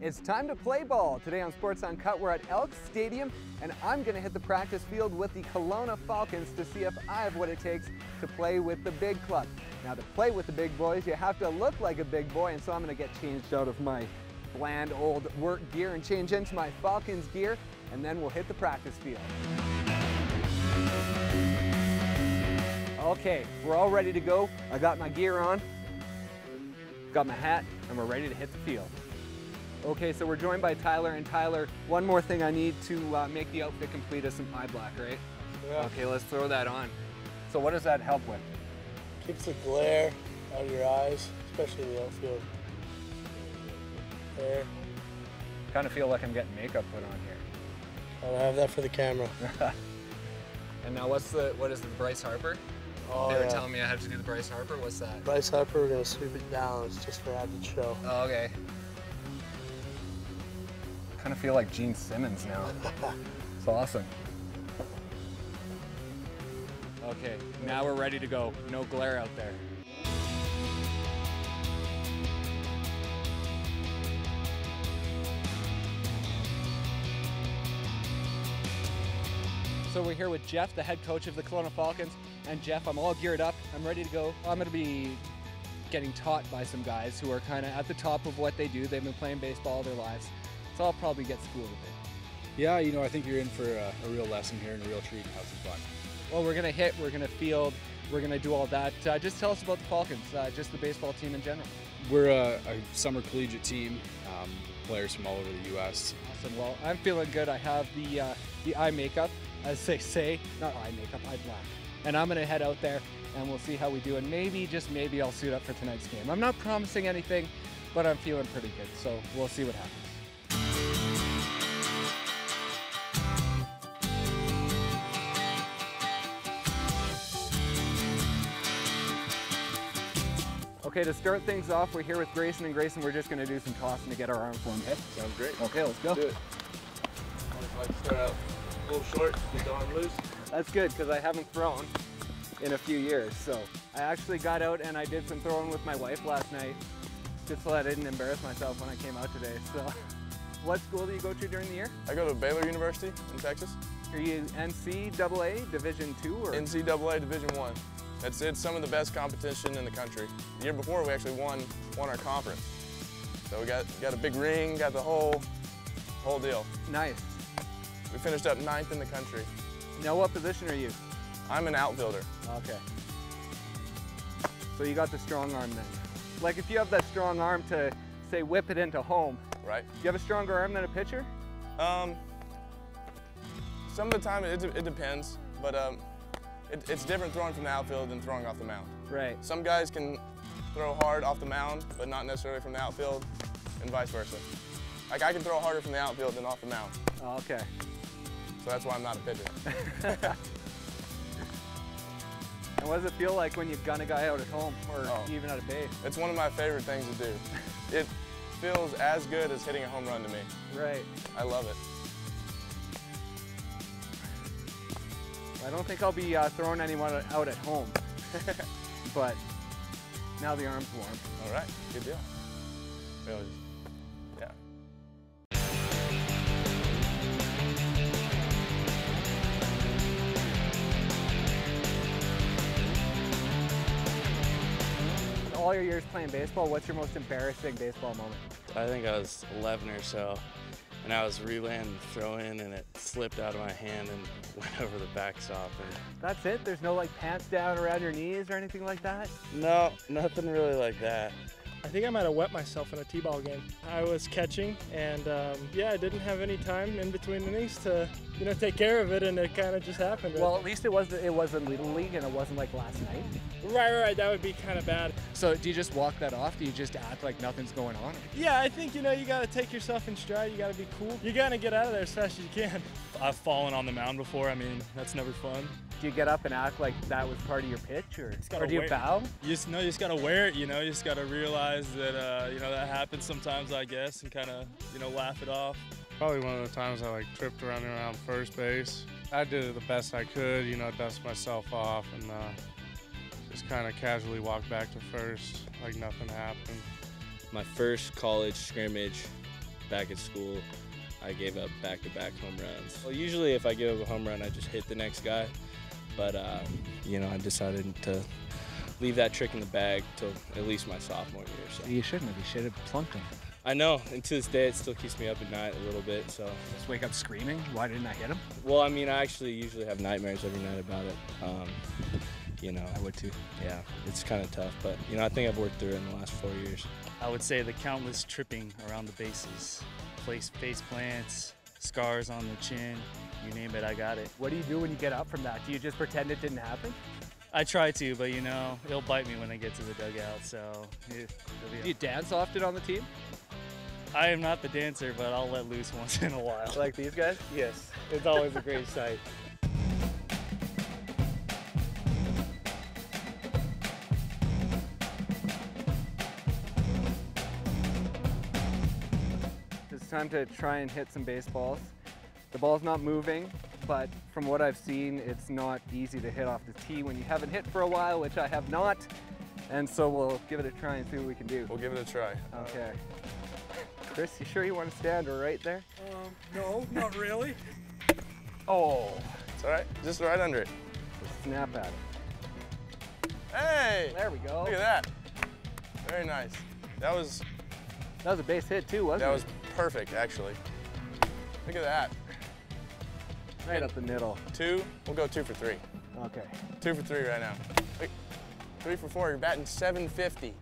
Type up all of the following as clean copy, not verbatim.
It's time to play ball. Today on Sports Uncut, we're at Elks Stadium, and I'm going to hit the practice field with the Kelowna Falcons to see if I have what it takes to play with the big club. Now, to play with the big boys, you have to look like a big boy, and so I'm going to get changed out of my bland old work gear and change into my Falcons gear, and then we'll hit the practice field. Okay, we're all ready to go. I got my gear on, got my hat, and we're ready to hit the field. Okay, so we're joined by Tyler, and Tyler, one more thing I need to make the outfit complete is some eye black, right? Yeah. Okay, let's throw that on. So what does that help with? Keeps the glare out of your eyes, especially in the outfield. There. Kind of feel like I'm getting makeup put on here. I'll have that for the camera. And now what is the Bryce Harper? Oh, they were telling me I had to do the Bryce Harper. What's that? Bryce Harper, we're going to sweep it down. It's just for added show. Oh, okay. Kind of feel like Gene Simmons now. It's awesome. Okay, now we're ready to go. No glare out there. So we're here with Jeff, the head coach of the Kelowna Falcons. And Jeff, I'm all geared up. I'm ready to go. I'm going to be getting taught by some guys who are kind of at the top of what they do. They've been playing baseball all their lives. So I'll probably get schooled a bit. Yeah, you know, I think you're in for a real lesson here and a real treat and have some fun. Well, we're going to hit, we're going to field, we're going to do all that. Just tell us about the Falcons, just the baseball team in general. We're a summer collegiate team, players from all over the U.S. Awesome. Well, I'm feeling good. I have the eye makeup, as they say. Not eye makeup, eye black. And I'm going to head out there and we'll see how we do. And maybe, just maybe, I'll suit up for tonight's game. I'm not promising anything, but I'm feeling pretty good. So we'll see what happens. Okay, to start things off, we're here with Grayson, and Grayson, we're just going to do some tossing to get our arm formed. Okay? Sounds great. Okay, let's go. Do it. I like to start out a little short, get the arm loose. That's good, because I haven't thrown in a few years. So I actually got out and I did some throwing with my wife last night, just so I didn't embarrass myself when I came out today. So what school do you go to during the year? I go to Baylor University in Texas. Are you NCAA Division II or? NCAA Division I. It's some of the best competition in the country. The year before we actually won our conference. So we got a big ring, got the whole deal. Nice. We finished up 9th in the country. Now what position are you? I'm an outfielder. Okay. So you got the strong arm then. Like if you have that strong arm to, say, whip it into home. Right. Do you have a stronger arm than a pitcher? Some of the time it depends, but it's different throwing from the outfield than throwing off the mound. Right. Some guys can throw hard off the mound, but not necessarily from the outfield, and vice versa. Like I can throw harder from the outfield than off the mound. Oh, okay. So that's why I'm not a pitcher. And what does it feel like when you gun a guy out at home or even at a base? It's one of my favorite things to do. It feels as good as hitting a home run to me. Right. I love it. I don't think I'll be throwing anyone out at home, but now the arm's warm. All right, good deal. Yeah. In all your years playing baseball, what's your most embarrassing baseball moment? I think I was 11 or so, and I was relaying the throw-in, and it slipped out of my hand and went over the backstop. And that's it? There's no like pants down around your knees or anything like that? no, nothing really like that. I think I might have wet myself in a t-ball game. I was catching, and yeah, I didn't have any time in between innings to, take care of it, and it kind of just happened. Well, at least it was a Little League, and it wasn't like last night. Right, that would be kind of bad. So do you just walk that off? Do you just act like nothing's going on? Yeah, I think, you got to take yourself in stride. You got to be cool. You got to get out of there as fast as you can. I've fallen on the mound before. I mean, that's never fun. Do you get up and act like that was part of your pitch, or do you bow? You just got to wear it, You just got to realize that, that happens sometimes, I guess, and kind of, laugh it off. Probably one of the times I tripped around first base. I did it the best I could, dust myself off and just kind of casually walked back to first like nothing happened. My first college scrimmage, back at school, I gave up back-to-back home runs. Well, usually if I give up a home run, I just hit the next guy. But, you know, I decided to leave that trick in the bag till at least my sophomore year. So. You shouldn't have. You should have plunked him. I know, and to this day, it still keeps me up at night a little bit, so. Just wake up screaming, why didn't I hit him? Well, I mean, I actually usually have nightmares every night about it. You know. I would too. Yeah, it's kind of tough, but, you know, I think I've worked through it in the last 4 years. I would say the countless tripping around the bases, face plants, scars on the chin, you name it, I got it. What do you do when you get up from that? Do you just pretend it didn't happen? I try to, but you know, it'll bite me when I get to the dugout, so. Do you dance often on the team? I am not the dancer, but I'll let loose once in a while. Like these guys? Yes, it's always a great sight. It's time to try and hit some baseballs. The ball's not moving, but from what I've seen, it's not easy to hit off the tee when you haven't hit for a while, which I have not. And so we'll give it a try and see what we can do. We'll give it a try. Okay. Chris, you sure you want to stand right there? No, not really. Oh. It's all right. Just right under it. Just snap at it. Hey! There we go. Look at that. Very nice. That was a base hit too, wasn't it? That was perfect, actually. Look at that. Right up the middle. We'll go 2 for 3. Okay. 2 for 3 right now. Wait, 3 for 4, you're batting 750.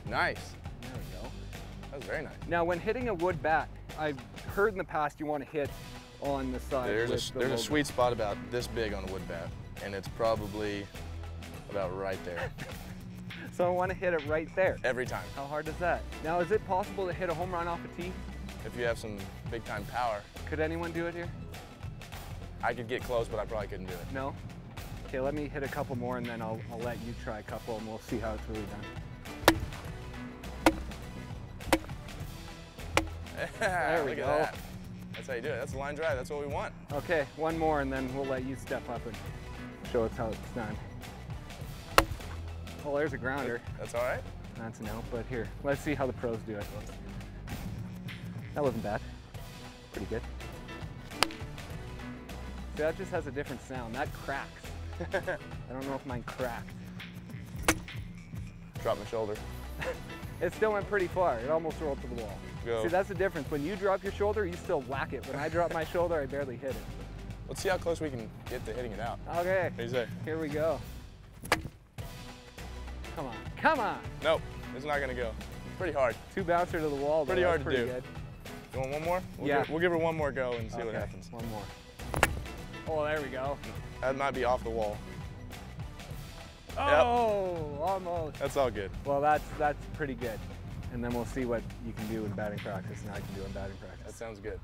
Nice. There we go. That was very nice. Now, when hitting a wood bat, I've heard in the past you want to hit on the side. There's a sweet spot about this big on a wood bat, and it's probably about right there. So I want to hit it right there. Every time. How hard is that? Now, is it possible to hit a home run off a tee? If you have some big time power. Could anyone do it here? I could get close, but I probably couldn't do it. No? Okay, let me hit a couple more and then I'll let you try a couple and we'll see how it's really done. There we Look go. at that. That's how you do it. That's the line drive. That's what we want. Okay, one more and then we'll let you step up and show us how it's done. Oh, there's a grounder. That's all right. That's a no, but here, let's see how the pros do it. That wasn't bad. Pretty good. See, that just has a different sound. That cracks. I don't know if mine cracked. Drop my shoulder. It still went pretty far. It almost rolled to the wall. Go. See, that's the difference. When you drop your shoulder, you still whack it. When I drop my shoulder, I barely hit it. Let's see how close we can get to hitting it out. Okay. What do you say? Here we go. Come on. Come on. Nope. It's not going to go. Pretty hard. 2 bouncer to the wall. Pretty hard to do. Good. You want one more? We'll give her one more go and see what happens. One more. Oh, there we go. That might be off the wall. Oh, almost. That's all good. Well, that's pretty good. And then we'll see what you can do in batting practice and I can do in batting practice. That sounds good.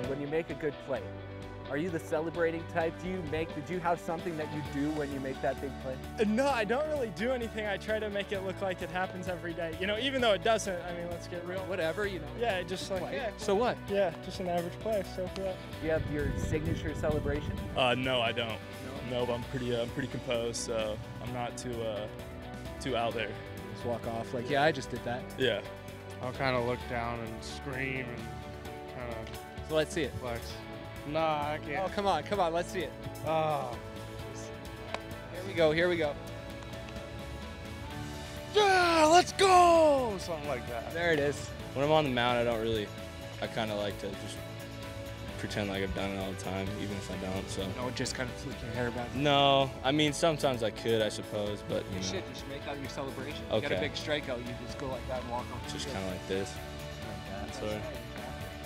When you make a good play, are you the celebrating type? Did you have something that you do when you make that big play? No, I don't really do anything. I try to make it look like it happens every day. You know, even though it doesn't, I mean, let's get real. Whatever, you know. Yeah, just like, yeah. So what? Yeah, just an average play, so for that. Do you have your signature celebration? No, I don't. No, but I'm pretty composed, so I'm not too out there. Just walk off like, yeah, I just did that. Yeah. I'll kind of look down and scream and kind of So let's see it. flex. Nah, I Oh, can't. come on, let's see it. Oh. Here we go. Yeah, let's go! Something like that. There it is. When I'm on the mound, I kind of like to just pretend like I've done it all the time, even if I don't, so. No, just kind of flick your hair back. No, I mean, sometimes I could, I suppose, but, you You know, should make that your celebration. You got a Okay. big strikeout, you just go like that and walk off. just kind of like this. Like that. So,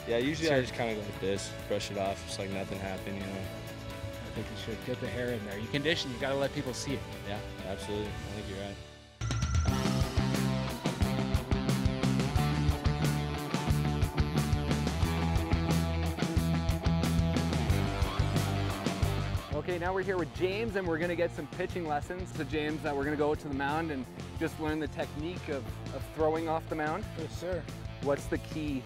yeah, usually I just kind of go like this, brush it off, just like nothing happened, you know. I think you should get the hair in there. You condition, you got to let people see it. Yeah, absolutely. I think you're right. Okay, now we're here with James and we're gonna get some pitching lessons. So James, we're gonna go to the mound and just learn the technique of throwing off the mound. Yes, sir. What's the key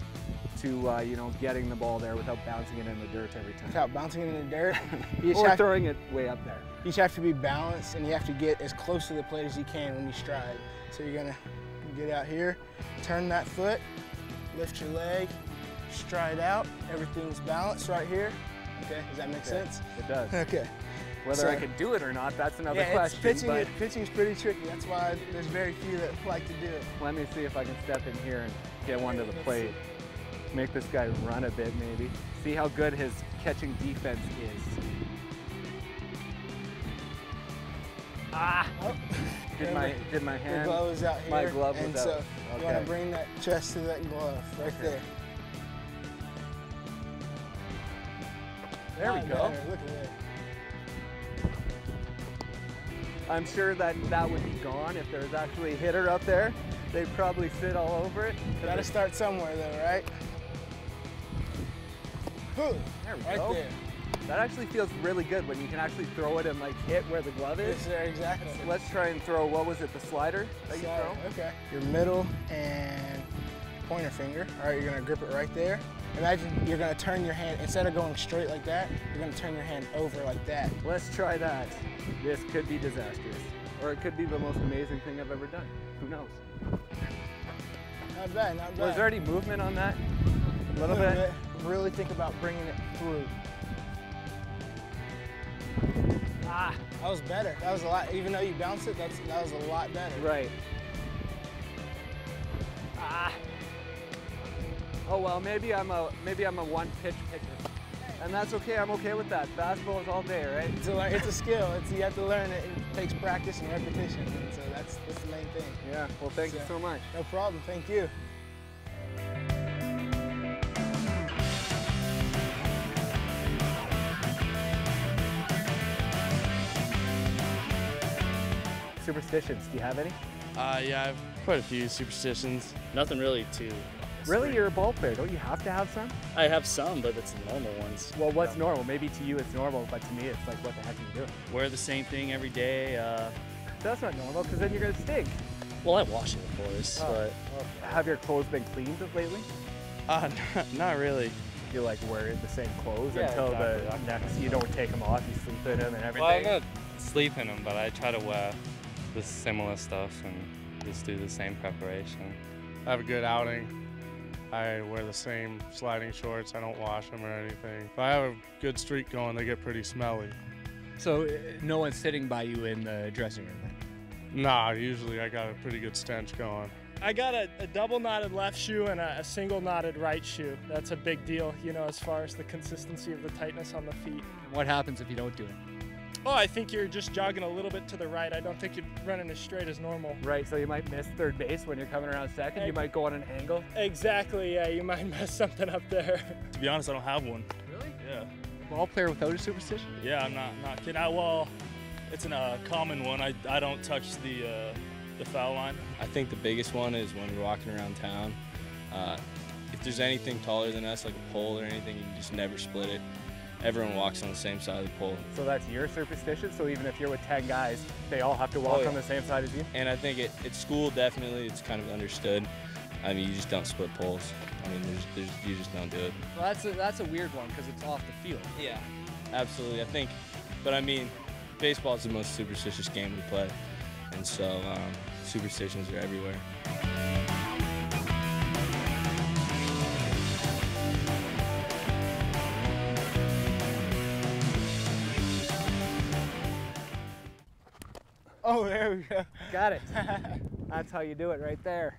to, you know, getting the ball there without bouncing it in the dirt every time? Without bouncing it in the dirt. You Or throwing it way up there. You just have to be balanced, and you have to get as close to the plate as you can when you stride. So you're gonna get out here, turn that foot, lift your leg, stride out. Everything's balanced right here. Okay, does that make sense? It does. Okay. Whether I can do it or not, that's another yeah, question. Pitching's pretty tricky. That's why there's very few that like to do it. Let me see if I can step in here and get one to the plate. Make this guy run a bit, maybe. See how good his catching defense is. Ah! Oh. Did my hand? Your glove is out here. My glove was and out. So okay. you want to bring that chest to that glove right there. There we go. Better. Look at that. I'm sure that would be gone if there was actually a hitter up there. They'd probably sit all over it. Gotta start somewhere though, right? There we right go. There. That actually feels really good when you can actually throw it and like hit where the glove is. Yes, sir, exactly. So let's try and throw, what was it, the slider that you throw? Okay. Your middle and pointer finger. All right, you're gonna grip it right there. Imagine you're gonna turn your hand, instead of going straight like that, you're gonna turn your hand over like that. Let's try that. This could be disastrous. Or it could be the most amazing thing I've ever done. Who knows? Not bad, not bad. Was there any movement on that? A little bit? Really think about bringing it through. Ah! That was better. That was a lot, even though you bounced it, that was a lot better. Right. Ah! Oh well, maybe I'm a one pitch pitcher. And that's okay, I'm okay with that. Fastball is all day, right? It's a skill. You have to learn it. It takes practice and repetition. And so that's the main thing. Yeah, well thank you so much. No problem, thank you. Superstitions, do you have any? Yeah, I have quite a few superstitions. Nothing really too. Really? You're a ball player, don't you have to have some? I have some, but it's the normal ones. Well, what's normal? Maybe to you it's normal, but to me it's like, what the heck are you doing? Wear the same thing every day. That's not normal, because then you're going to stink. Well, I wash it, of course, but... Have your clothes been cleaned lately? Not really. You like wear the same clothes Yeah, until exactly. the next, you don't take them off, you sleep in them and everything? Well, I don't sleep in them, but I try to wear the similar stuff and just do the same preparation. I have a good outing. I wear the same sliding shorts. I don't wash them or anything. If I have a good streak going, they get pretty smelly. So no one's sitting by you in the dressing room then? Nah, usually I got a pretty good stench going. I got a double knotted left shoe and a single knotted right shoe. That's a big deal, you know, as far as the consistency of the tightness on the feet. And what happens if you don't do it? Oh, I think you're just jogging a little bit to the right. I don't think you're running as straight as normal. Right, so you might miss third base when you're coming around second. You might go on an angle. Exactly, yeah, you might mess something up there. To be honest, I don't have one. Really? Yeah. Ball player without a superstition? Yeah, I'm not kidding. Well, it's a common one. I don't touch the foul line. I think the biggest one is when we're walking around town. If there's anything taller than us, like a pole or anything, you can just never split it. Everyone walks on the same side of the pole. So that's your superstition? So even if you're with 10 guys, they all have to walk on the same side as you? And I think at school, definitely, it's kind of understood. I mean, you just don't split poles. I mean, you just don't do it. Well, that's a weird one because it's off the field. Yeah, absolutely. I think, but I mean, baseball is the most superstitious game we play. And so superstitions are everywhere. Oh, there we go. Got it. That's how you do it right there.